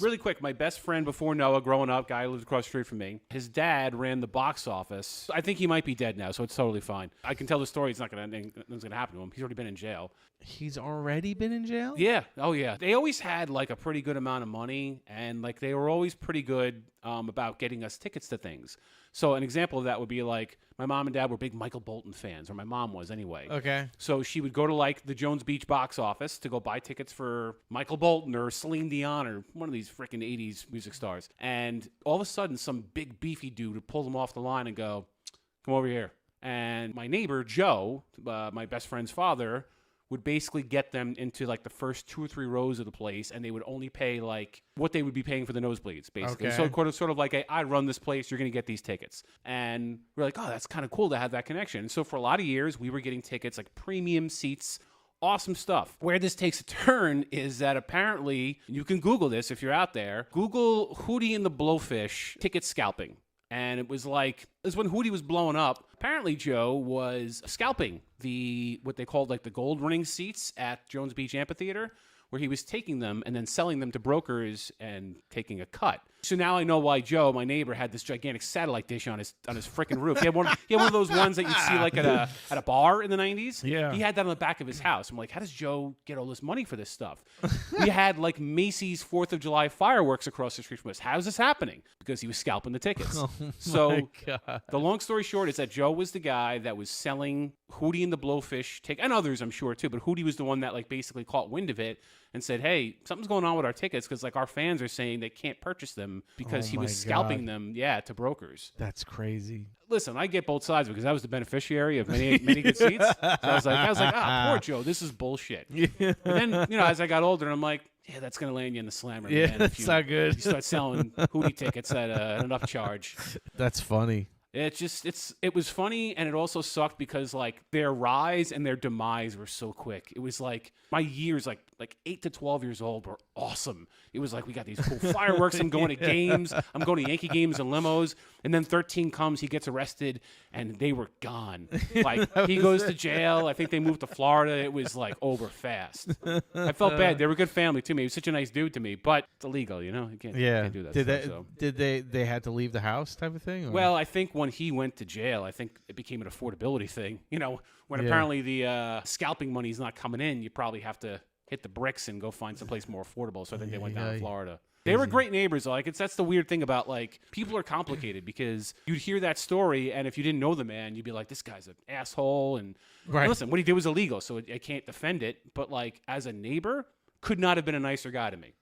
Really quick, my best friend before Noah, growing up, guy who lived across the street from me, his dad ran the box office. I think he might be dead now, so it's totally fine. I can tell the story. It's not going to nothing's going to happen to him. He's already been in jail. He's already been in jail? Yeah. Oh, yeah. They always had like a pretty good amount of money, and like they were always pretty good about getting us tickets to things. So an example of that would be like my mom and dad were big Michael Bolton fans, or my mom was anyway. Okay. So she would go to like the Jones Beach box office to go buy tickets for Michael Bolton or Celine Dion or one of these freaking 80s music stars. And all of a sudden, some big beefy dude would pull them off the line and go, come over here. And my neighbor, Joe, my best friend's father, would basically get them into like the first 2 or 3 rows of the place, and they would only pay like what they would be paying for the nosebleeds, basically. Okay. So sort of like I run this place, you're going to get these tickets. And we're like, oh, that's kind of cool to have that connection. And so for a lot of years, we were getting tickets, like premium seats, awesome stuff. Where this takes a turn is that apparently, you can Google this if you're out there, Google Hootie and the Blowfish ticket scalping. And it was like, this is when Hootie was blowing up. Apparently, Joe was scalping what they called like the gold ring seats at Jones Beach Amphitheater, where he was taking them and then selling them to brokers and taking a cut. So now I know why Joe, my neighbor, had this gigantic satellite dish on his freaking roof. He had one of those ones that you'd see like at a bar in the 90s. Yeah. He had that on the back of his house. I'm like, how does Joe get all this money for this stuff? We had like Macy's 4th of July fireworks across the street from us. How is this happening? Because he was scalping the tickets. So the long story short is that Joe was the guy that was selling Hootie and the Blowfish tickets, and others I'm sure too, but Hootie was the one that like basically caught wind of it and said, hey, something's going on with our tickets because like our fans are saying they can't purchase them because he was scalping them, to brokers. That's crazy. Listen, I get both sides because I was the beneficiary of many good seats. So I was like, poor Joe, this is bullshit. But then, as I got older, I'm like, yeah, that's going to land you in the slammer. Yeah, man, that's not good. You start selling Hootie tickets at an upcharge. That's funny. It was funny, and it also sucked because like their rise and their demise were so quick. It was like my years, like 8 to 12 years old, were awesome. It was like we got these cool fireworks. I'm going to games. I'm going to Yankee games and limos. And then 13 comes, he gets arrested, and they were gone. Like he goes to jail. I think they moved to Florida. It was like over fast. I felt bad. They were a good family to me. He was such a nice dude to me, but it's illegal, you can't do that. Did they had to leave the house type of thing? Or? Well, I think when he went to jail, I think it became an affordability thing. When apparently the scalping money's not coming in, you probably have to hit the bricks and go find someplace more affordable. So I think they went down to Florida. They were great neighbors. That's the weird thing about like people are complicated because you'd hear that story, and if you didn't know the man, you'd be like, this guy's an asshole. And listen, what he did was illegal, so I can't defend it. But like as a neighbor, could not have been a nicer guy to me.